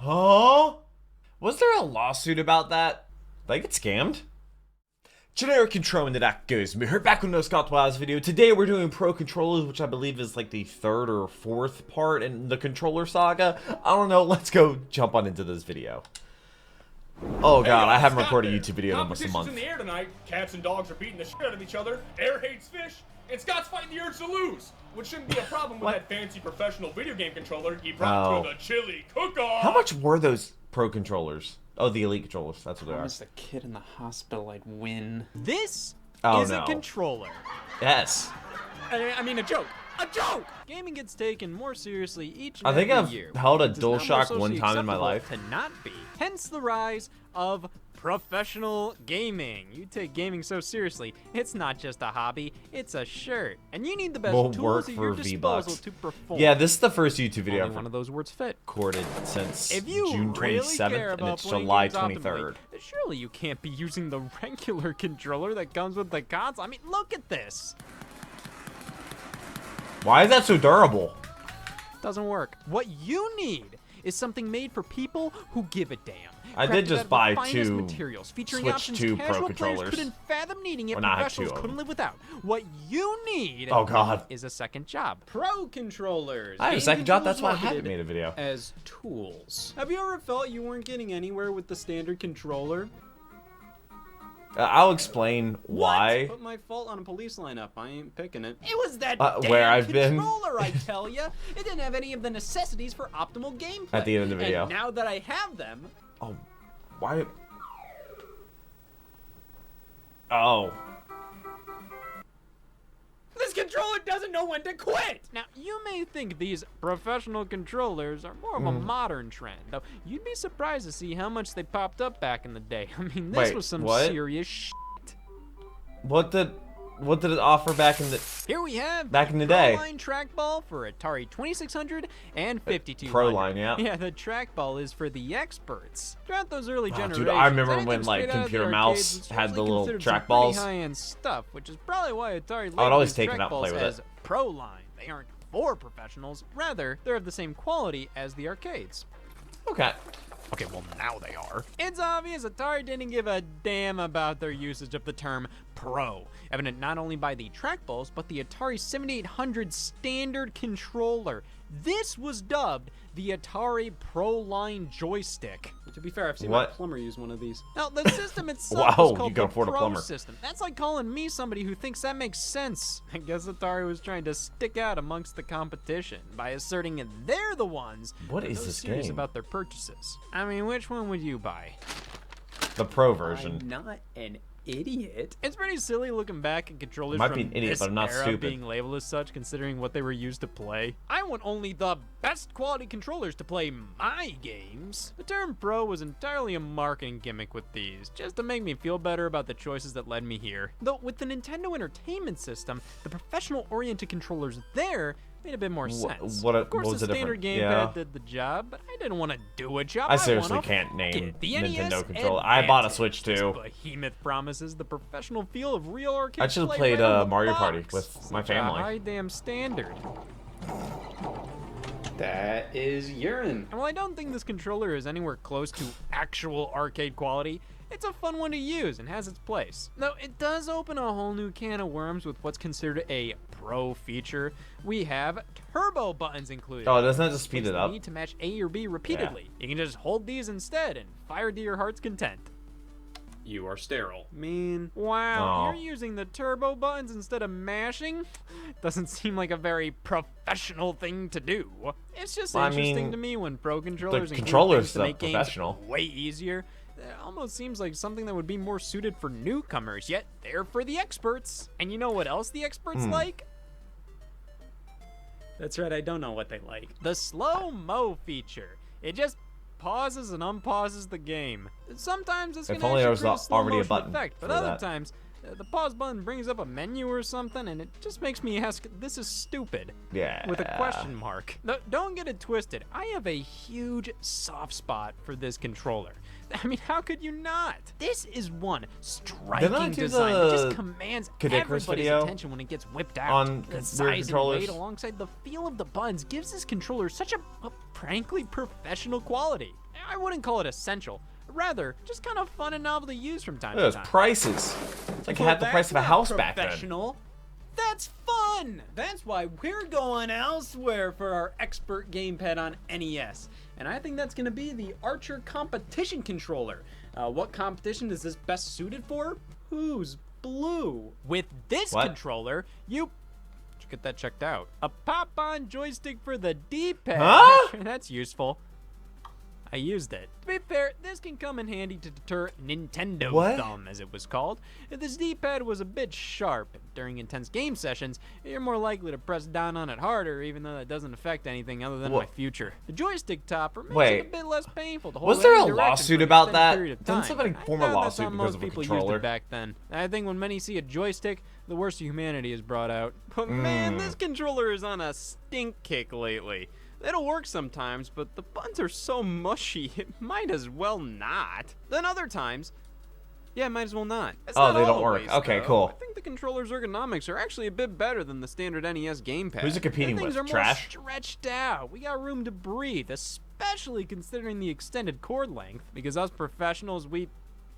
Huh? Was there a lawsuit about that? Did I get scammed? Generic control and that goes. We're back with no Scott Wise video. Today we're doing pro controllers, which I believe is like the third or fourth part in the controller saga. I don't know. Let's go jump on into this video. Oh god, I haven't recorded a YouTube video in almost a month. In the air tonight. Cats and dogs are beating the shit out of each other. Air hates fish, and Scott's fighting the urge to lose, which shouldn't be a problem with that fancy professional video game controller he brought to the chili cook-off. How much were those pro controllers? Oh, the elite controllers. That's what they are. I promised the kid in the hospital I'd win. This is a controller. Yes. I mean, a joke. A joke! Gaming gets taken more seriously each and I think every year. I've held a It is now more DualShock one socially time in my acceptable life. to not be. Hence the rise of professional gaming. You take gaming so seriously, it's not just a hobby, it's a shirt. And you need the best tools at your disposal to perform. Yeah, this is the first YouTube video Only I've one of those words fit. recorded since If you June 27th, really care and about it's playing July games optimally, 23rd. surely you can't be using the regular controller that comes with the console. I mean, look at this. Why is that so durable? Doesn't work. What you need is something made for people who give a damn. I did Crafted just out of buy the finest two materials, featuring Switch options 2 Pro casual controllers. players couldn't fathom needing, yet Well, now I have professionals 2 of couldn't them. live without. What you need Oh god. is a second job. Pro controllers. I have a Game second job, that's why I controllers haven't made a video. as tools. Have you ever felt you weren't getting anywhere with the standard controller? I'll explain why. Put my fault on a police lineup. I ain't picking it. It was that Where damn I've been. controller, I tell ya. It didn't have any of the necessities for optimal gameplay. At the end of the video. And now that I have them, Oh, why? Oh. this controller doesn't know when to quit! Now, you may think these professional controllers are more of a modern trend, though you'd be surprised to see how much they popped up back in the day. I mean, this Wait, was some what? serious shit. What did it offer back in the Here we have Back in the day. Pro-Line trackball for Atari 2600 and 5200. Pro-Line, yeah. Yeah, the trackball is for the experts. Throughout those early generations, dude, I remember anything when, like, straight out of the Computer arcades Mouse was had the usually little considered some trackballs. pretty high-end stuff, which is probably why Atari I would labeled always these take it out and play trackballs with as it. Pro-Line. They aren't for professionals. Rather, they're of the same quality as the arcades. Okay. Okay, well, now they are. It's obvious Atari didn't give a damn about their usage of the term pro, evident not only by the trackballs, but the Atari 7800 standard controller. This was dubbed the Atari Pro Line joystick. To be fair, I've seen What? my plumber use one of these. Now, the system itself Wow, is you called can the afford a Pro plumber. system. That's like calling me somebody who thinks that makes sense. I guess Atari was trying to stick out amongst the competition by asserting that they're the ones What that is are this serious game? about their purchases. I mean, which one would you buy? The Pro version. I'm not an idiot. It's pretty silly looking back at controllers Might from be an idiot, this but I'm not era stupid. being labeled as such, considering what they were used to play. I want only the best quality controllers to play my games. The term pro was entirely a marketing gimmick with these, just to make me feel better about the choices that led me here. Though with the Nintendo Entertainment System, the professional-oriented controllers there made a bit more sense. Of course, was the the standard difference? gamepad Yeah. did the job, but I didn't want to do a job. I seriously wanna can't name get the Nintendo NES controller. I bought a Advantage. Switch This too. behemoth promises the professional feel of real arcade. I should've play played, right out of the Mario box. Party with my Such family. A high damn standard. That is urine. And while I don't think this controller is anywhere close to actual arcade quality, it's a fun one to use and has its place. Though it does open a whole new can of worms with what's considered a pro feature. We have turbo buttons included. Oh, doesn't that just speed Makes it the up? need to match A or B repeatedly. You can just hold these instead and fire to your heart's content. You are sterile. Man. Wow, Oh. you're using the turbo buttons instead of mashing? Doesn't seem like a very professional thing to do. It's just Well, I interesting mean, to me when pro controllers include controller's things to the make games professional. way easier. It almost seems like something that would be more suited for newcomers, yet they're for the experts. And you know what else the experts like? That's right, I don't know what they like. The slow-mo feature. It just pauses and unpauses the game. Sometimes it's If gonna only there actually was create a slow already a motion button effect, but for other that. times the pause button brings up a menu or something, and it just makes me ask, this is stupid. Yeah. With a question mark. No, don't get it twisted. I have a huge soft spot for this controller. I mean, how could you not? This is one striking Didn't I do design that just the commands Kid Icarus everybody's video attention when it gets whipped out. on The weird size and controllers? weight alongside the feel of the buttons gives this controller such a frankly professional quality. I wouldn't call it essential. Rather, just kind of fun and novel to use from time Look at to those time. prices. It's like half the price of a house back then. Professional. That's fun! That's why we're going elsewhere for our expert gamepad on NES. And I think that's going to be the Archer Competition Controller. What competition is this best suited for? Who's blue? With this What? controller, you should get that checked out. A pop-on joystick for the D-pad. Huh? That's useful. I used it. To be fair, this can come in handy to deter Nintendo What? thumb, as it was called. If this D-pad was a bit sharp during intense game sessions, you're more likely to press down on it harder, even though that doesn't affect anything other than Wha- my future. The joystick topper makes Wait. it a bit less painful to hold. Was there any a direction lawsuit for an about extended that? period of Didn't time. somebody I form a doubt that's lawsuit how because most of a people controller? used it back then. I think when many see a joystick, the worst of humanity is brought out. But man, this controller is on a stink kick lately. It'll work sometimes, but the buttons are so mushy, it might as well not. Then other times, yeah, might as well not. It's Oh, not they don't always, work. Okay, though. cool. I think the controller's ergonomics are actually a bit better than the standard NES gamepad. Who's it competing Things with? are more Trash? stretched out. We got room to breathe, especially considering the extended cord length. Because us professionals, we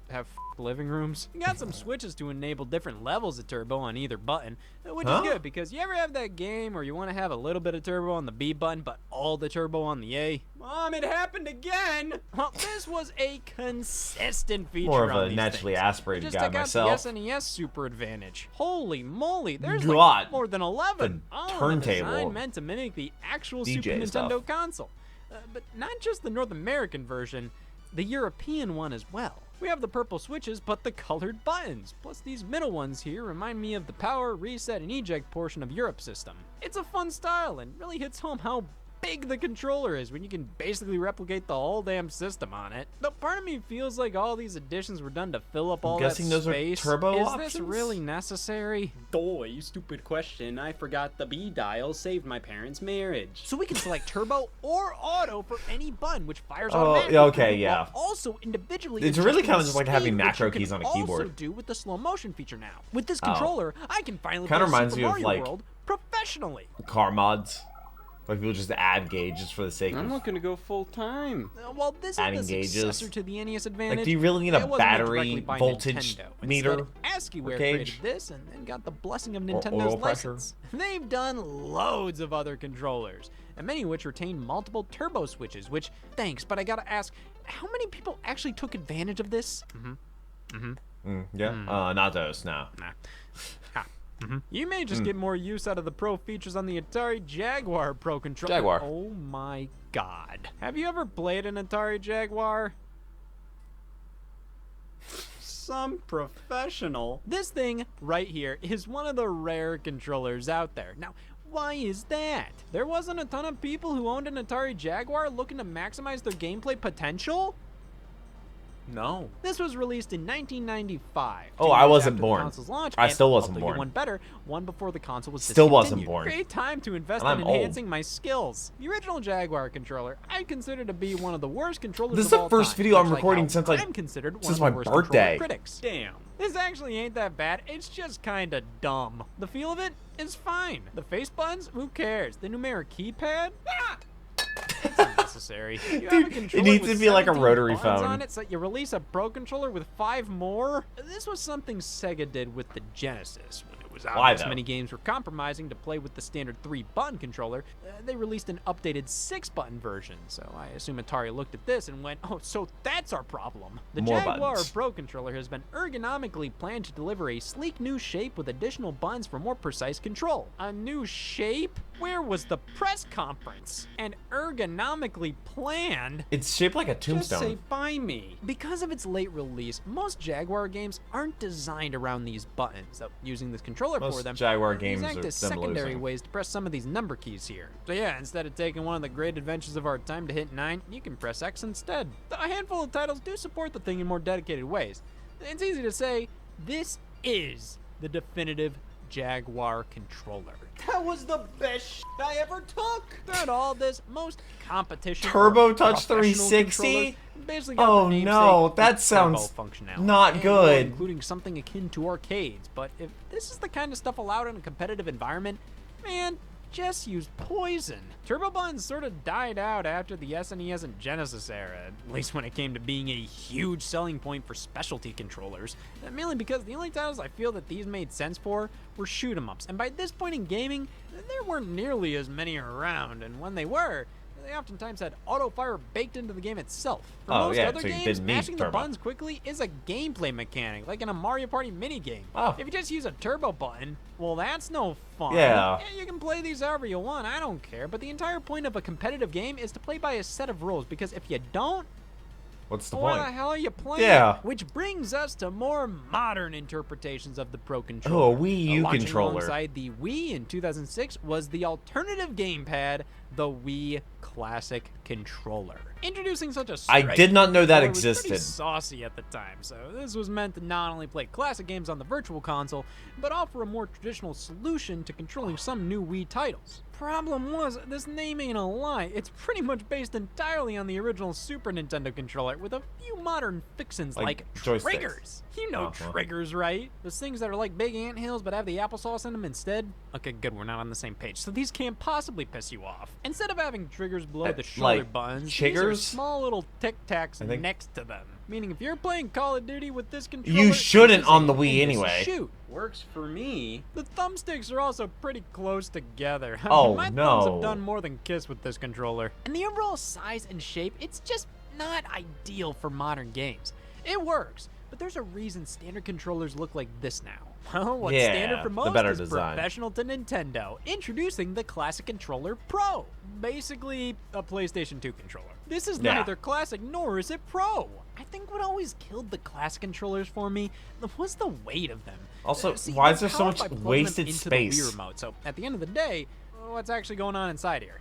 have living rooms. We got some switches to enable different levels of turbo on either button, which Huh? is good because you ever have that game where you want to have a little bit of turbo on the B button, but all the turbo on the A? Mom, it happened again! Well, this was a consistent feature More of on a these naturally things. aspirated Just guy check out myself. the SNES Super Advantage. Holy moly, there's God. like more than 11. The All turntable. design meant to mimic the actual DJ Super Nintendo stuff. console. But not just the North American version, the European one as well. We have the purple switches, but the colored buttons. Plus these middle ones here remind me of the power, reset, and eject portion of Europe system. It's a fun style and really hits home how big the controller is when you can basically replicate the whole damn system on it. Though part of me feels like all these additions were done to fill up all that guessing those are space. turbo Is options? this really necessary? Boy, you stupid question. I forgot the B dial saved my parents' marriage. So we can select turbo or auto for any button, which fires Oh, automatically. okay, while yeah. Also individually. It's really adjusting kinda the just like having speed, which macro you can keys on a Also keyboard. do with the slow motion feature now. With this Oh. controller, I can finally Kinda play reminds Super me of, Mario like- World professionally. Car mods. Like people just add gauges for the sake I'm of. looking to go full time. While this Adding is the gauges. successor to the NES Advantage, Like, do you really need a it wasn't made battery directly by voltage Nintendo. meter Instead, ASCIIware gauge? created this and then got the blessing of Or Nintendo's oil pressure? license. They've done loads of other controllers, and many of which retain multiple turbo switches, which, thanks, but I gotta ask, how many people actually took advantage of this? Yeah. Not those. No. Nah. Ha. You may just get more use out of the Pro features on the Atari Jaguar Pro controller. Jaguar. Oh my god. Have you ever played an Atari Jaguar? Some professional. This thing right here is one of the rare controllers out there. Now, why is that? There wasn't a ton of people who owned an Atari Jaguar looking to maximize their gameplay potential? No. This was released in 1995. Oh, 2 I years wasn't after born. The console's launch, I and still wasn't I'll do you born. one better, one before the console was Still wasn't discontinued. born. Great time to invest And in I'm old. enhancing my skills. The original Jaguar controller, I consider to be one of the worst controllers This is of the all first time, video I'm much like recording how since, like, I'm considered one since of my the worst controller birthday. critics. Damn. This actually ain't that bad. It's just kind of dumb. The feel of it is fine. The face buttons, who cares? The numeric keypad, it's unnecessary. You have a Dude, it controller needs with to be like a 17 rotary buttons phone. on it, so you release a Pro controller with 5 more. This was something Sega did with the Genesis when it was out. Why, As though? many games were compromising to play with the standard 3-button controller. They released an updated 6-button version. So I assume Atari looked at this and went, "Oh, so that's our problem." The More Jaguar buttons. Pro controller has been ergonomically planned to deliver a sleek new shape with additional buttons for more precise control. A new shape? Where was the press conference? And ergonomically planned? It's shaped like a Just say tombstone. buy me. Because of its late release, most Jaguar games aren't designed around these buttons. So using this controller Most for them, Jaguar these games act are as them secondary losing. ways to press some of these number keys here. So yeah, instead of taking one of the great adventures of our time to hit 9, you can press X instead. A handful of titles do support the thing in more dedicated ways. It's easy to say, this is the definitive Jaguar controller. That was the best shit I ever took. Throughout all this, most competition Turbo or Touch professional 360? controllers basically got Oh, the namesake no, that turbo sounds functionality, not and good. including something akin to arcades. But if this is the kind of stuff allowed in a competitive environment, man, just used poison. Turbo buttons sort of died out after the SNES and Genesis era, at least when it came to being a huge selling point for specialty controllers, mainly because the only titles I feel that these made sense for were shoot-em-ups, and by this point in gaming, there weren't nearly as many around, and when they were, they oftentimes had auto-fire baked into the game itself. For most other so you games, didn't need mashing the turbo. buttons quickly is a gameplay mechanic, like in a Mario Party minigame. Oh. If you just use a turbo button, well, that's no fun. Yeah. You can play these however you want, I don't care, but the entire point of a competitive game is to play by a set of rules, because if you don't, What's the why point? the hell are you playing? Yeah. Which brings us to more modern interpretations of the Pro Oh, Controller. a Wii U Launching controller. alongside the Wii in 2006 was the alternative gamepad, the Wii Classic Controller. Introducing such a I did not know that controller was pretty existed. saucy at the time, so this was meant to not only play classic games on the Virtual Console, but offer a more traditional solution to controlling some new Wii titles. Problem was, this name ain't a lie. It's pretty much based entirely on the original Super Nintendo controller, with a few modern fixins like joysticks. triggers. You know Uh-huh. triggers, right? Those things that are like big anthills but have the applesauce in them instead? Okay, good, we're not on the same page, so these can't possibly piss you off. Instead of having triggers below the shoulder like buttons, these chiggers? are small little tic-tacs I think- next to them. Meaning if you're playing Call of Duty with this controller, You shouldn't this is on the a Wii thing to anyway. Shoot. Works for me. The thumbsticks are also pretty close together. I Oh, mean, my thumbs no. have done more than kiss with this controller. And the overall size and shape, it's just not ideal for modern games. It works, but there's a reason standard controllers look like this now. Well, what's Yeah, standard for the most better is design. professional to Nintendo, introducing the Classic Controller Pro. Basically, a PlayStation 2 controller. This is Yeah. neither classic nor is it pro. I think what always killed the classic controllers for me was the weight of them. Also, See, why they're is there so powered much by plugging them wasted into space? The Wii remote. So at the end of the day, what's actually going on inside here?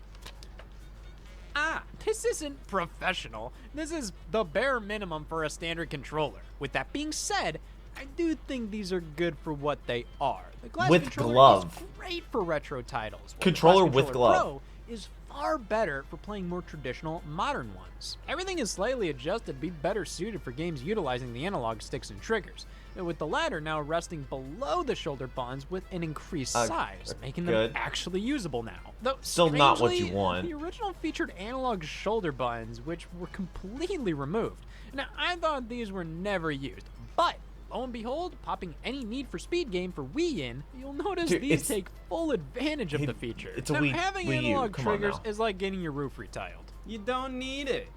This isn't professional. This is the bare minimum for a standard controller. With that being said, I do think these are good for what they are. The Classic With controller glove. is great for retro titles. while the Controller Classic with Controller glove. Pro is far better for playing more traditional, modern ones. Everything is slightly adjusted to be better suited for games utilizing the analog sticks and triggers, with the latter now resting below the shoulder buttons with an increased size, making them good. actually usable now. Though Still not what you strangely, want. The original featured analog shoulder buttons, which were completely removed. Now, I thought these were never used, but lo and behold, popping any Need for Speed game for Wii in, you'll notice Dude, these it's- take full advantage of the feature. it's a now, Wii- having Wii U, analog come on triggers now. is like getting your roof retiled. You don't need it.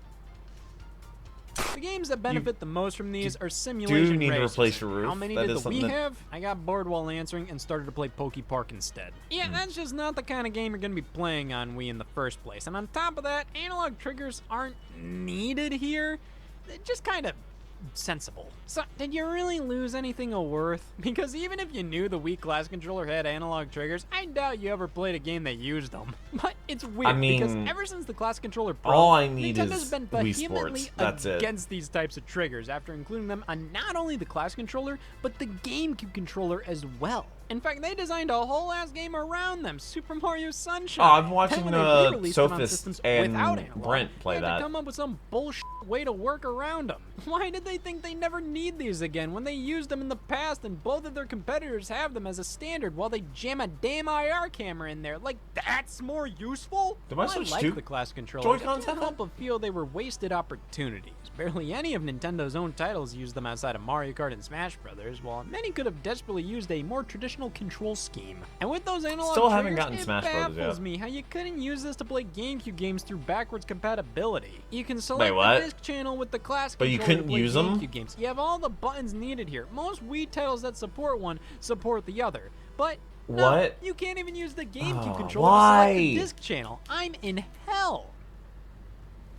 The games that benefit the most from these are simulation need to races. replace your roof. How many That did is the Wii something that- have? I got bored while answering and started to play Poke Park instead. Yeah, Hmm. that's just not the kind of game you're going to be playing on Wii in the first place. And on top of that, analog triggers aren't needed here. They're just kind of sensible. So, did you really lose anything of worth? Because even if you knew the Wii Classic controller had analog triggers, I doubt you ever played a game that used them. But it's weird, I mean, because ever since the Classic Controller Pro, all I need Nintendo's is been Wii vehemently Sports. That's it. against these types of triggers after including them on not only the Classic controller, but the GameCube controller as well. In fact, they designed a whole ass game around them, Super Mario Sunshine. Oh, I'm watching, Then when they re-released it on Sophist systems and without analog, Brent play they had that. to come up with some bullshit way to work around them. Why did they think they never need these again when they used them in the past and both of their competitors have them as a standard while they jam a damn IR camera in there? Like, that's more useful? Did my Well, Switch I like 2 the Classic controllers. Joy-Cons I have can't help but feel they were wasted opportunities. Barely any of Nintendo's own titles used them outside of Mario Kart and Smash Brothers, while many could have desperately used a more traditional control scheme. And with those analog Still haven't triggers, gotten it Smash Brothers baffles yet. me how you couldn't use this to play GameCube games through backwards compatibility. You can select what? the disc channel with the Classic But you controller couldn't to play use 'em? GameCube games. You have all the buttons needed here. Most Wii titles that support one support the other. But no, What? you can't even use the GameCube Oh, controller to select the why? disc channel. I'm in hell.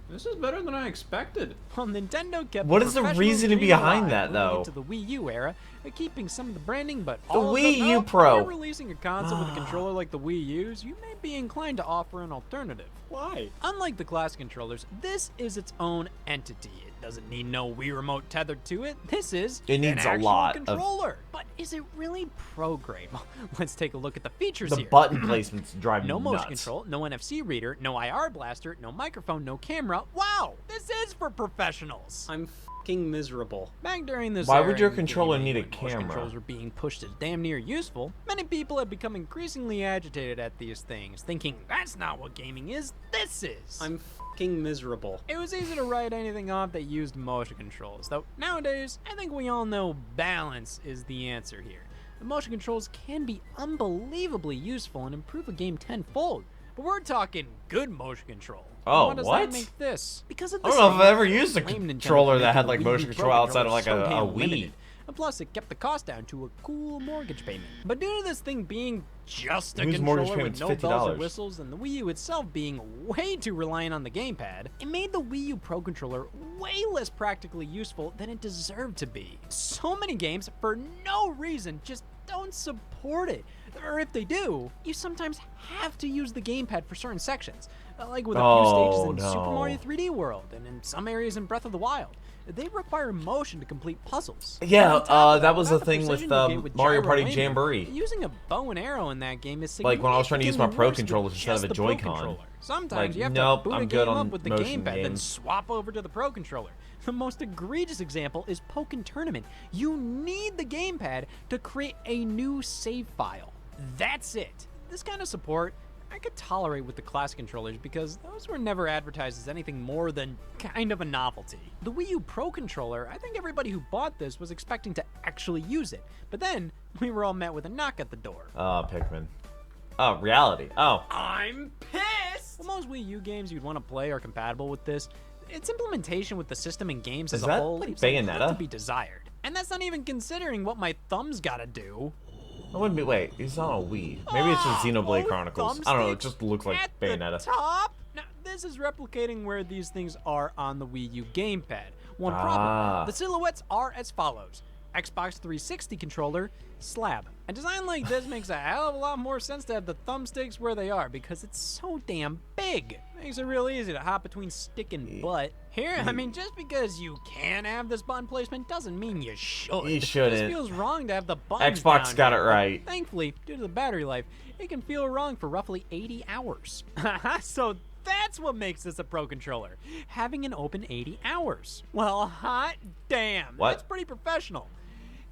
This is better than I expected. Well, Nintendo kept What is the professional reasoning dream behind alive that, moving though? Into the Wii U era, keeping some of the branding, but The all Wii of U no, Pro. When you're releasing a console with a controller like the Wii U's, you may be inclined to offer an alternative. Why? Unlike the Classic controllers, this is its own entity. It doesn't need no Wii remote tethered to it. This is It needs an a actual lot of- controller. But is it really pro grade? Well, let's take a look at the features The here. button placements drive me No nuts. motion control, no NFC reader, no IR blaster, no microphone, no camera. Wow, this is for professionals. I'm fucking miserable. Back during this Why era would your in controller gaming, need a when motion camera? controls were being pushed as damn near useful, many people have become increasingly agitated at these things, thinking that's not what gaming is, this is. I'm fucking miserable. It was easy to write anything off that used motion controls, though nowadays, I think we all know balance is the answer here. The motion controls can be unbelievably useful and improve a game tenfold, but we're talking good motion control. Oh, What does what? that make this? Because of I the don't know if same I've ever used a claim Nintendo controller to that make had the like Wii motion U control Pro outside of like controller so a damn Wii. limited. And plus, it kept the cost down to a cool mortgage payment. But due to this thing being just a Whose mortgage controller with payment's no bells $50? and whistles, and the Wii U itself being way too reliant on the gamepad, it made the Wii U Pro controller way less practically useful than it deserved to be. So many games, for no reason, just don't support it. Or if they do, you sometimes have to use the gamepad for certain sections, like with a few stages in no. Super Mario 3D World and in some areas in Breath of the Wild. They require motion to complete puzzles. Yeah, On top of that was without the thing precision with, you get with Mario gyro Party aiming, Jamboree. Using a bow and arrow in that game is Like, when I was trying to use my significantly Pro worse with controllers instead of just a the Pro Joy-Con. controller. Sometimes Like, you have nope, to boot I'm a good game on up with the motion gamepad, then games. swap over to the Pro controller. The most egregious example is Pokken Tournament. You need the gamepad to create a new save file. That's it. This kind of support I could tolerate with the classic controllers because those were never advertised as anything more than kind of a novelty. The Wii U Pro controller, I think everybody who bought this was expecting to actually use it, but then we were all met with a knock at the door. Oh, Pikmin. Oh, reality. Oh. I'm pissed! Well, most Wii U games you'd want to play are compatible with this. Its implementation with the system and games Is as a that whole like leaves a lot Bayonetta? to be desired. And that's not even considering what my thumb's gotta do. I wouldn't be. Wait, he's on a Wii. Maybe it's just Xenoblade Both Chronicles. I don't know. It thumbsticks just looks like at Bayonetta. the top? Now, this is replicating where these things are on the Wii U gamepad. One Ah. problem: the silhouettes are as follows. Xbox 360 controller, slab. A design like this makes a hell of a lot more sense to have the thumbsticks where they are because it's so damn big. Makes it real easy to hop between stick and butt. Here, I mean, just because you can have this button placement doesn't mean you should. You shouldn't. It just feels wrong to have the buttons Xbox down got here, it but right. Thankfully, due to the battery life, it can feel wrong for roughly 80 hours. So that's what makes this a Pro controller. Having an open 80 hours. Well, hot damn. What? That's pretty professional.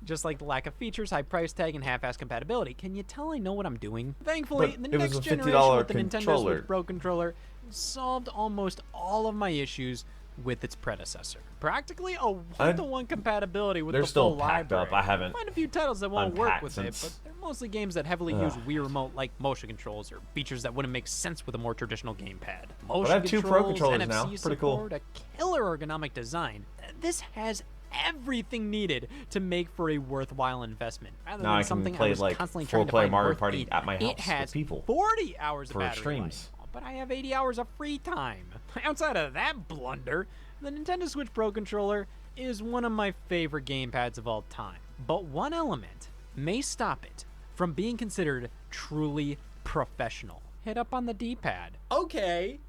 Just like the lack of features, high price tag, and half-ass compatibility. Can you tell I know what I'm doing? Thankfully, But the it was next a generation $50 with the Nintendo controller. Switch Pro controller solved almost all of my issues with its predecessor. Practically a one-to-one compatibility with They're the still full packed library. up. I haven't Find a few titles that won't work unpacked with it, since- but they're mostly games that heavily use Wii Remote like motion controls or features that wouldn't make sense with a more traditional gamepad. Motion I have two Pro controllers now. NFC Pretty cool. support, a killer ergonomic design. This has everything needed to make for a worthwhile investment. Rather Now than I can something play, I was like, constantly full trying to play find Mario worth Party it. at my house It has with people 40 hours of for battery streams. life, but I have 80 hours of free time. Outside of that blunder, the Nintendo Switch Pro controller is one of my favorite gamepads of all time. But one element may stop it from being considered truly professional. Hit up on the D-pad. Okay.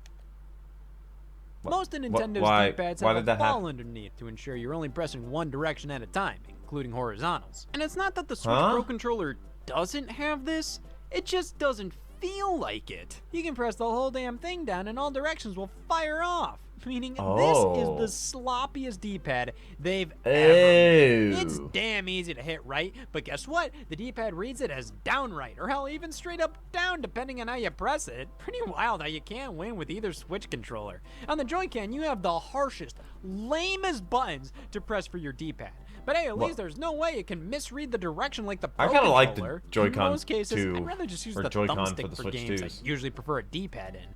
Most of Nintendo's why D-pads did have a that ball happen? underneath to ensure you're only pressing one direction at a time, including horizontals. And it's not that the Switch Huh? Pro controller doesn't have this, it just doesn't feel like it. You can press the whole damn thing down and all directions will fire off. Meaning Oh. this is the sloppiest D-pad they've Ew. ever. It's damn easy to hit right, but guess what? The D-pad reads it as down right, or hell, even straight up down, depending on how you press it. Pretty wild how you can't win with either Switch controller. On the Joy-Con, you have the harshest, lamest buttons to press for your D-pad. But hey, at least there's no way it can misread the direction like the Pro I kinda like the controller. Joy-Con In most cases, too, I'd rather just use or the Joy-Con thumbstick for the for Switch games I 2s. usually prefer a D-pad in.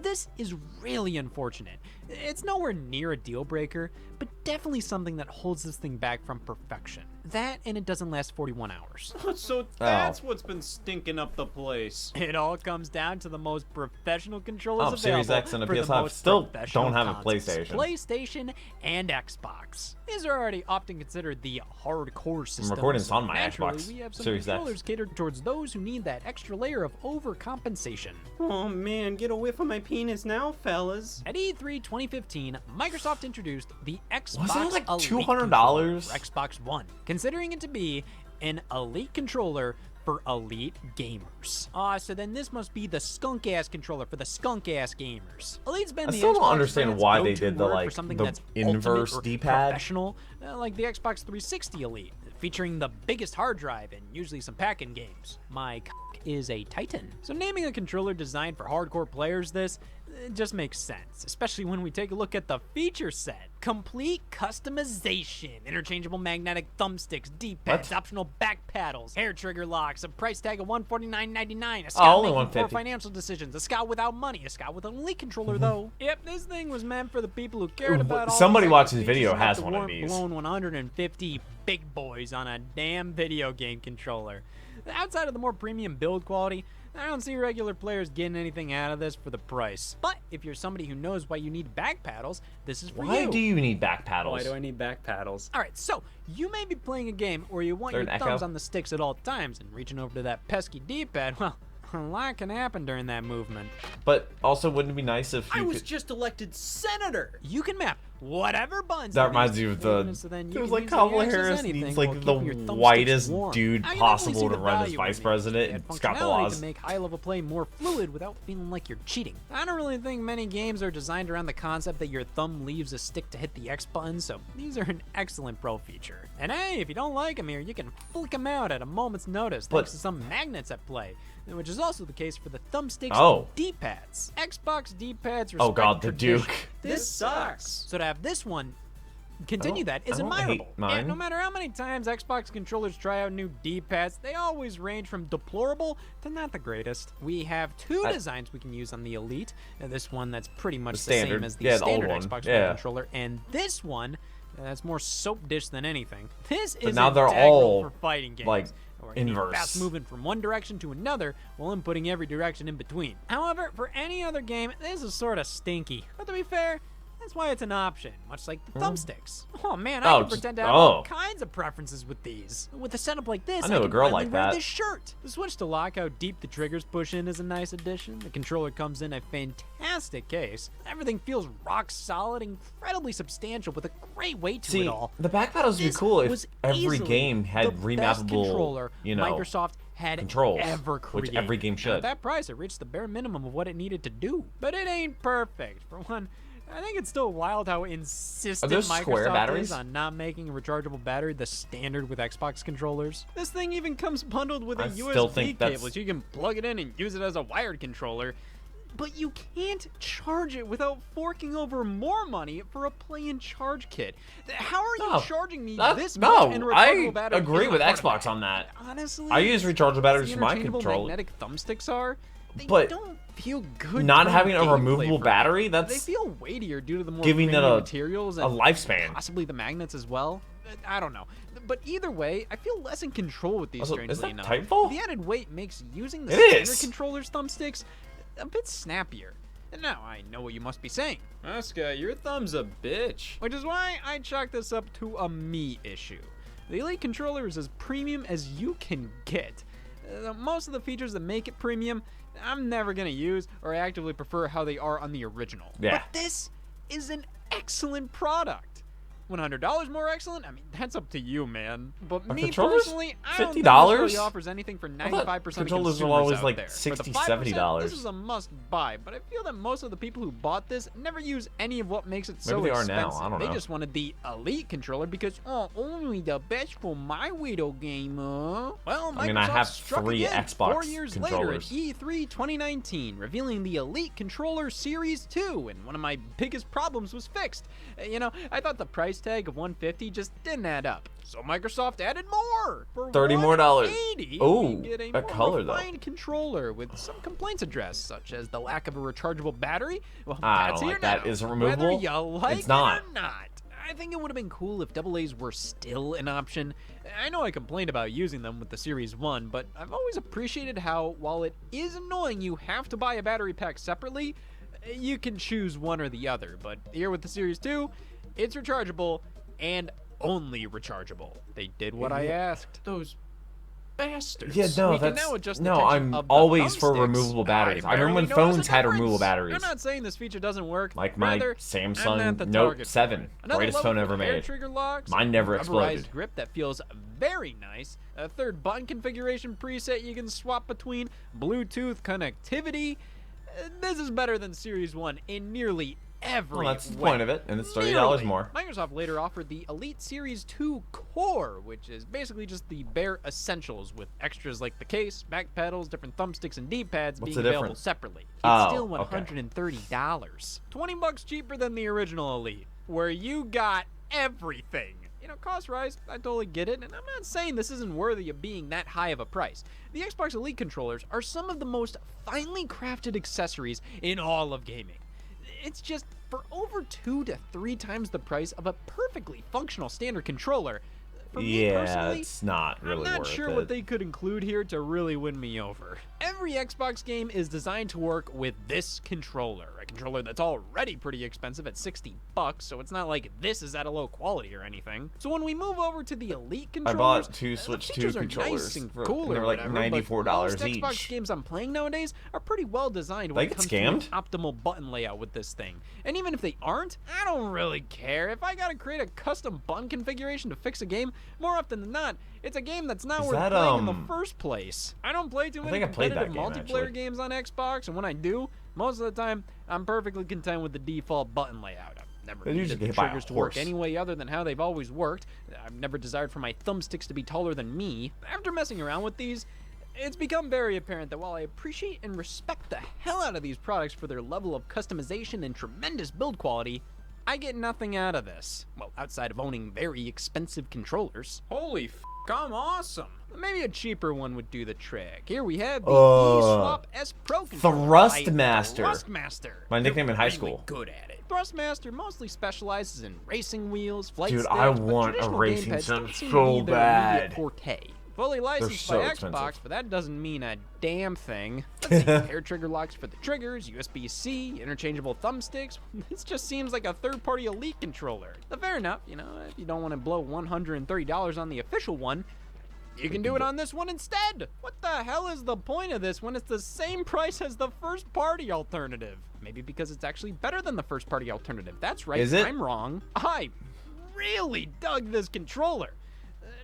This is really unfortunate. It's nowhere near a deal breaker, but definitely something that holds this thing back from perfection. That, and it doesn't last 41 hours. So that's what's been stinking up the place. It all comes down to the most professional controllers Oh, available Series X and a for the PS5. most Still professional don't have a consoles. PlayStation. PlayStation and Xbox. These are already often considered the hardcore systems. recording this on my Naturally, Xbox we have some Series X. controllers catered towards those who need that extra layer of overcompensation. Oh man, get away from my penis now, fellas. At E3 2015, Microsoft introduced the Xbox Wasn't it like Elite $200? controller for Xbox One, considering it to be an elite controller for elite gamers. So then this must be the skunk-ass controller for the skunk-ass gamers. Elite's been I the still don't Xbox understand brand's why they go-to did the, word for like, something the that's inverse ultimate or D-pad. professional, like the Xbox 360 Elite, featuring the biggest hard drive and usually some pack-in games. My is a Titan. So naming a controller designed for hardcore players it just makes sense, especially when we take a look at the feature set. Complete customization, interchangeable magnetic thumbsticks, D-pads, optional back paddles, hair trigger locks, a price tag of $149.99, a Scott only making poor $150. financial decisions, a Scott without money, a Scott with an elite controller though. Yep, this thing was meant for the people who cared about all Somebody the watching features this video and has the one of warm, these. blown 150 big boys on a damn video game controller. Outside of the more premium build quality, I don't see regular players getting anything out of this for the price. But if you're somebody who knows why you need back paddles, this is for you. Why do you need back paddles? Why do I need back paddles? All right, so you may be playing a game where you want There your an thumbs echo? on the sticks at all times and reaching over to that pesky D-pad. Well, a lot can happen during that movement. But also, wouldn't it be nice if I you was could... just elected senator. You can map whatever buttons. That to reminds these you of the... movements, so then you There's can like easily Kamala access Harris anything needs while like the keeping your thumbsticks whitest warm. dude I can possible definitely to see the run as value vice in it. president. Add It's got the functionality laws. to make high-level play more fluid without feeling like you're cheating. I don't really think many games are designed around the concept that your thumb leaves a stick to hit the X button, so these are an excellent pro feature. And hey, if you don't like them here, you can flick them out at a moment's notice thanks to some magnets at play, which is also the case for the thumbsticks and D-pads. Xbox D-pads respect Oh god, the tradition. Duke. This sucks. So to have this one continue that is I don't admirable. hate mine. And no matter how many times Xbox controllers try out new D-pads, they always range from deplorable to not the greatest. We have two designs we can use on the Elite. This one that's pretty much the standard. same as the Yeah, the standard old one. Xbox Yeah. controller, and this one that's more soap dish than anything. This is now they're integral all, for fighting games. like, Where you need inverse. fast movement from one direction to another while inputting every direction in between. However, for any other game, this is sort of stinky. But to be fair, that's why it's an option, much like the thumbsticks. Oh man, I can pretend to have all kinds of preferences with these. With a setup like this, I know a can girl finally like wear that. this shirt. The switch to lock how deep the triggers push in is a nice addition. The controller comes in a fantastic case. Everything feels rock solid, incredibly substantial, with a great weight to it all. The back paddles would be This cool if was every easily game had the best remappable, controller you know, Microsoft had controls, ever which created. every game And should. at that price, it reached the bare minimum of what it needed to do. But it ain't perfect. For one, I think it's still wild how insistent those square Microsoft batteries? is on not making a rechargeable battery the standard with Xbox controllers. This thing even comes bundled with a I still USB think cable, that's- so you can plug it in and use it as a wired controller. But you can't charge it without forking over more money for a play-and-charge kit. How are you charging me this much and a rechargeable battery? I agree isn't with a part of Xbox it? on that. Honestly, I use rechargeable batteries the for my interchangeable controller. magnetic thumbsticks are. They But don't feel good. not during having a gameplay removable for me. battery, They that's feel weightier due to the more giving it premium a materials and lifespan. possibly the magnets as well. I don't know. But either way, I feel less in control with these, Also, strangely is that enough. Titanfall? The added weight makes using the It standard is. controller's thumbsticks a bit snappier. And now I know what you must be saying. Asuka, your thumb's a bitch. Which is why I chalk this up to a me issue. The Elite controller is as premium as you can get. Most of the features that make it premium, I'm never gonna use or actively prefer how they are on the original. Yeah. But this is an excellent product. $100 more excellent? I mean, that's up to you, man. But me controllers? personally, I don't think $50? this really offers anything for 95% of controllers consumers were always out like there. $60, For the 5%, $70. This is a must-buy, but I feel that most of the people who bought this never use any of what makes it so Maybe they are expensive. now, I don't They know. just wanted the Elite controller because, only the best for my video game, Well, Microsoft I mean, I have struck 3 again Xbox 4 years controllers. later at E3 2019, revealing the Elite Controller Series 2, and one of my biggest problems was fixed. I thought the price tag of $150 just didn't add up. So Microsoft added more. For $30 more. $180, Ooh, we get a that more color, though. refined controller with some complaints addressed, such as the lack of a rechargeable battery. Well, I that's don't here like that. now. Is it Whether removable? you like It's not. it or not. I think it would have been cool if AA's were still an option. I know I complained about using them with the Series 1, but I've always appreciated how, while it is annoying you have to buy a battery pack separately, you can choose one or the other. But here with the Series 2, it's rechargeable and only rechargeable. They did what I asked. Those bastards. Yeah, no, We can that's now adjust the no. tension I'm of the always for thumbsticks. removable batteries. I remember when barely notice phones a had difference. removable batteries. I'm not saying this feature doesn't work. Like my Rather, I'm Samsung not the Note target 7, for it. Another brightest level phone ever for hair made. trigger locks, Mine never rubberized exploded. grip that feels very nice. A third button configuration preset you can swap between. Bluetooth connectivity. This is better than Series 1 in nearly every Well, that's the way. point of it, and it's $30 Nearly. more. Microsoft later offered the Elite Series 2 Core, which is basically just the bare essentials with extras like the case, back pedals, different thumbsticks, and D-pads What's being the available difference? separately. It's Oh, still okay. $130. $20 cheaper than the original Elite, where you got everything. You know, cost rise, I totally get it, and I'm not saying this isn't worthy of being that high of a price. The Xbox Elite controllers are some of the most finely crafted accessories in all of gaming. It's just, for over 2 to 3 times the price of a perfectly functional standard controller, for me Yeah, personally, it's not really I'm not worth sure it. what they could include here to really win me over. Every Xbox game is designed to work with this controller, a controller that's already pretty expensive at $60, so it's not like this is at a low quality or anything. So when we move over to the Elite I controllers, bought two Switch the 2 features are controllers, nice and for, cool and they or were like whatever, but $94 most each. Xbox games I'm playing nowadays are pretty well designed when Like it it's comes to scammed? an optimal button layout with this thing. And even if they aren't, I don't really care. If I gotta create a custom button configuration to fix a game, more often than not, it's a game that's not Is worth that, playing in the first place. I don't play too I many think I played that competitive game, multiplayer actually. games on Xbox, and when I do, most of the time, I'm perfectly content with the default button layout. I've never They needed usually the get by a triggers to work horse. any way other than how they've always worked. I've never desired for my thumbsticks to be taller than me. After messing around with these, it's become very apparent that while I appreciate and respect the hell out of these products for their level of customization and tremendous build quality, I get nothing out of this. Well, outside of owning very expensive controllers. Holy f***, I'm awesome. Maybe a cheaper one would do the trick. Here we have the eSwap S Pro controller by Thrustmaster. Thrustmaster. My nickname in high Really school. good at it. Thrustmaster mostly specializes in racing wheels, flight Dude, sticks, I but want a traditional racing gamepads sim don't seem so to be their immediate bad. forte. Fully licensed so by Xbox, expensive. but that doesn't mean a damn thing. Let's see, hair trigger locks for the triggers, USB-C, interchangeable thumbsticks. This just seems like a third-party Elite controller. But fair enough, you know, if you don't want to blow $130 on the official one, you can do it on this one instead. What the hell is the point of this when it's the same price as the first-party alternative? Maybe because it's actually better than the first-party alternative. That's right, Is it? I'm wrong. I really dug this controller.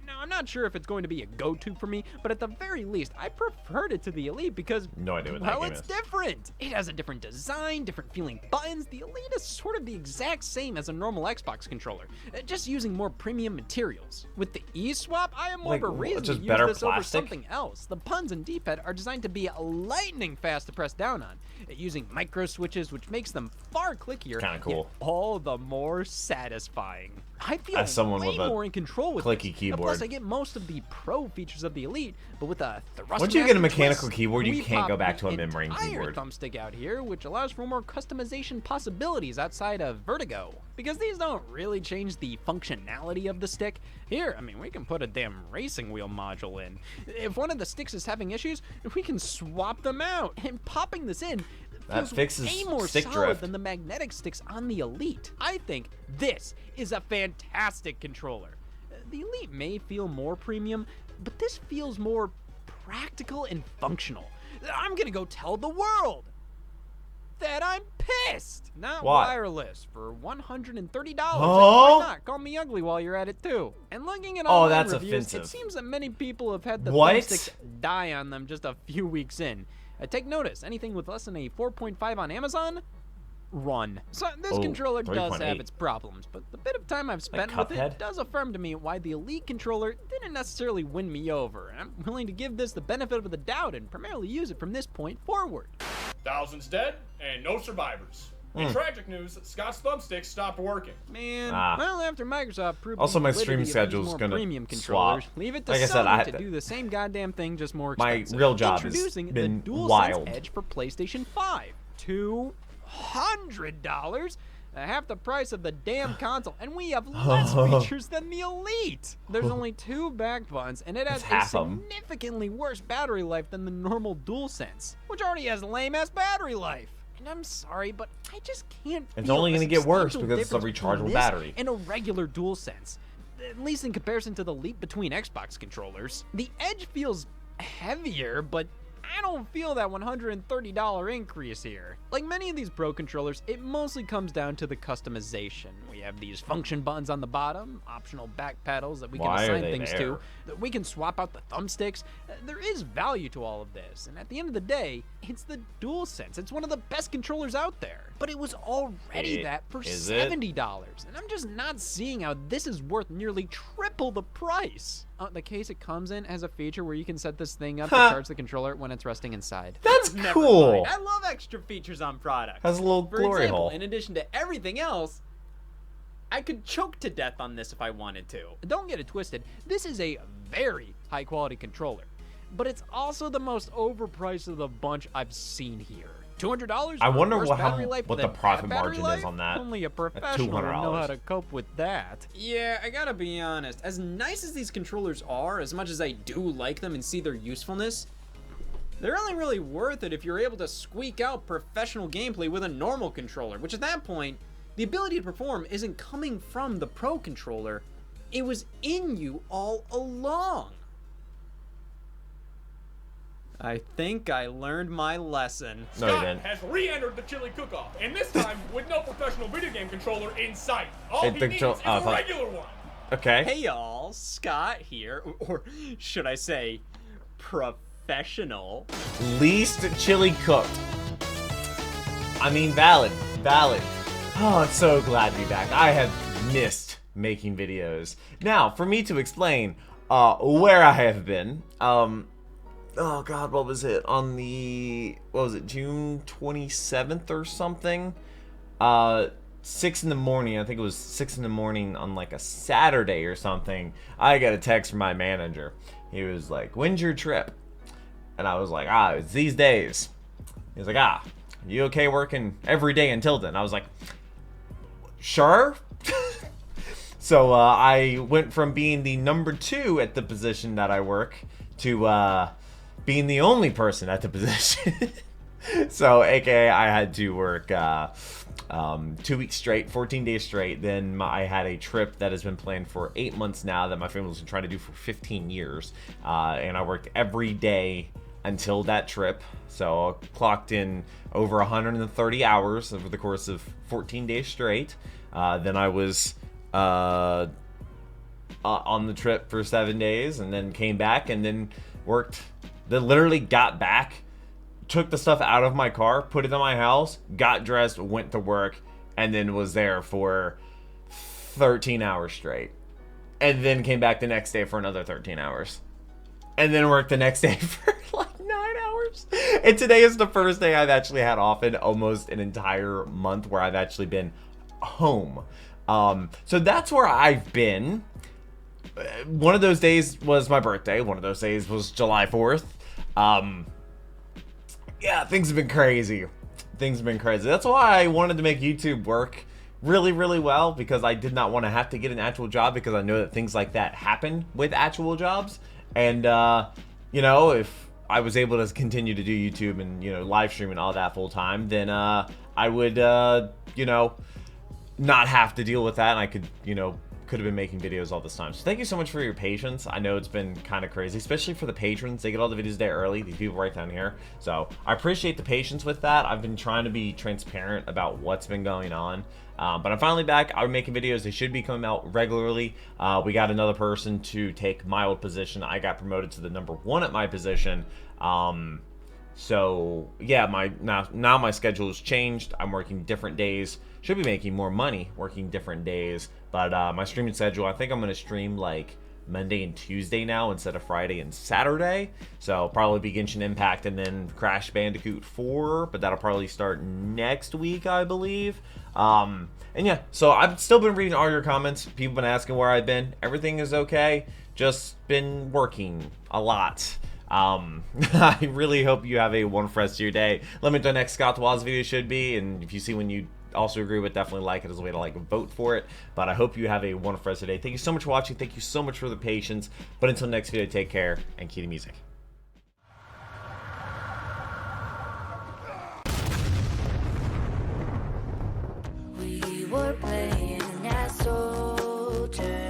Now, I'm not sure if it's going to be a go-to for me, but at the very least, I preferred it to the Elite because, No idea what that well, game it's is. different. It has a different design, different feeling buttons. The Elite is sort of the exact same as a normal Xbox controller, just using more premium materials. With the eSwap, I have more Like, of a reason to just use better this over plastic? something else. The puns and D-pad are designed to be lightning fast to press down on, using micro switches, which makes them far clickier, Kinda cool. yet all the more satisfying. I feel As someone way with a more in control with clicky this. keyboard. Plus, I get most of the pro features of the Elite, but with a Thrustmaster Once you get a mechanical twist, keyboard, you we can't go pop back to a the membrane entire keyboard. thumbstick out here, which allows for more customization possibilities outside of Vertigo. Because these don't really change the functionality of the stick. Here, I mean, we can put a damn racing wheel module in. If one of the sticks is having issues, we can swap them out. And popping this in That feels fixes way more stick solid drift. than the magnetic sticks on the Elite. I think this is a fantastic controller. The Elite may feel more premium, but this feels more practical and functional. I'm gonna go tell the world that I'm pissed. Not What? wireless for $130. Huh? Why not? Call me ugly while you're at it too. And looking at Oh, all that's reviews, offensive. it seems that many people have had the What? thumbsticks die on them just a few weeks in. Take notice, anything with less than a 4.5 on Amazon, run. So this Oh, controller does 3.8. have its problems, but the bit of time I've spent Like with Cuphead? it does affirm to me why the Elite controller didn't necessarily win me over. And I'm willing to give this the benefit of the doubt and primarily use it from this point forward. Thousands dead and no survivors. In Hmm. tragic news, Scott's thumbsticks stopped working. Man, Ah. well, after Microsoft proved Also, the my validity stream of these schedule's more gonna premium swap. controllers, leave it to Like I said, Sony I had to to- do the same goddamn thing, just more My expensive. real job has Introducing been the DualSense wild. Edge for PlayStation 5. $200? Half the price of the damn console, and we have less features than the Elite. There's only 2 back buttons, and it has That's a half of 'em. significantly worse battery life than the normal DualSense, which already has lame-ass battery life. And I'm sorry, but I just can't It's feel only a gonna get worse substantial because it's a difference between rechargeable this battery. and a regular DualSense. at least in comparison to the leap between Xbox controllers. The Edge feels heavier, but I don't feel that $130 increase here. Like many of these Pro controllers, it mostly comes down to the customization. We have these function buttons on the bottom, optional back pedals that we can assign things to, that we can swap out the thumbsticks. There is value to all of this, and at the end of the day, it's the DualSense. It's one of the best controllers out there. But it was already that for $70, and I'm just not seeing how this is worth nearly triple the price. The case it comes in has a feature where you can set this thing up to charge the controller when it's resting inside. That's Never cool. mind. I love extra features on products. Has a little For glory example, hole. in addition to everything else, I could choke to death on this if I wanted to. Don't get it twisted, this is a very high quality controller, but it's also the most overpriced of the bunch I've seen here. $200? I wonder Worse what battery life the than profit bad battery margin is life? on that. Only a At professional would know how $200. to cope with that. Yeah, I gotta be honest. As nice as these controllers are, as much as I do like them and see their usefulness, they're only really worth it if you're able to squeak out professional gameplay with a normal controller, which at that point, the ability to perform isn't coming from the Pro controller, it was in you all along. I think I learned my lesson. No, you Scott didn't. has re-entered the chili cook-off, and this time with no professional video game controller in sight. All Hey, he the needs jo- is oh, a fuck. regular one. Okay. Hey y'all, Scott here, or should I say, professional. Least chili cooked. I mean, valid. Oh, I'm so glad to be back. I have missed making videos. Now, for me to explain where I have been, oh god, what was it? On the, June 27th or something? 6 in the morning, I think it was 6 in the morning on like a Saturday or something, I got a text from my manager. He was like, when's your trip? And I was like, it's these days. He was like, you okay working every day until then? I was like, sure. So I went from being the number 2 at the position that I work to being the only person at the position. So aka I had to work 2 weeks straight, 14 days straight. Then I had a trip that has been planned for 8 months now that my family's been trying to do for 15 years. And I worked every day until that trip. So I clocked in over 130 hours over the course of 14 days straight. Then I was on the trip for 7 days and then came back and then worked. Then literally got back, took the stuff out of my car, put it in my house, got dressed, went to work, and then was there for 13 hours straight. And then came back the next day for another 13 hours. And then worked the next day for like 9 hours. And today is the first day I've actually had off in almost an entire month where I've actually been home. So that's where I've been. One of those days was my birthday. One of those days was July 4th. Yeah, things have been crazy. That's why I wanted to make YouTube work really, really well, because I did not want to have to get an actual job, because I know that things like that happen with actual jobs. And, you know, if I was able to continue to do YouTube and, you know, live stream and all that full time, then I would, you know, not have to deal with that, and I could, you know, could have been making videos all this time. So thank you so much for your patience. I know it's been kind of crazy, especially for the patrons. They get all the videos there early, these people right down here. So I appreciate the patience with that. I've been trying to be transparent about what's been going on. But I'm finally back. I'm making videos. They should be coming out regularly. We got another person to take my old position. I got promoted to the number 1 at my position. So yeah, now my schedule has changed. I'm working different days. Should be making more money working different days. But my streaming schedule, I think I'm going to stream like Monday and Tuesday now instead of Friday and Saturday. So probably be Genshin Impact and then Crash Bandicoot 4. But that'll probably start next week, I believe. And yeah, so I've still been reading all your comments. People have been asking where I've been. Everything is okay. Just been working a lot. I really hope you have a wonderful rest of your day. Let me know what the next Scott Waz video should be, and if you see one you also agree with, definitely like it as a way to like vote for it. But I hope you have a wonderful rest of the day. Thank you so much for watching. Thank you so much for the patience. But until next video, take care and keep the music. We were playing as soldiers.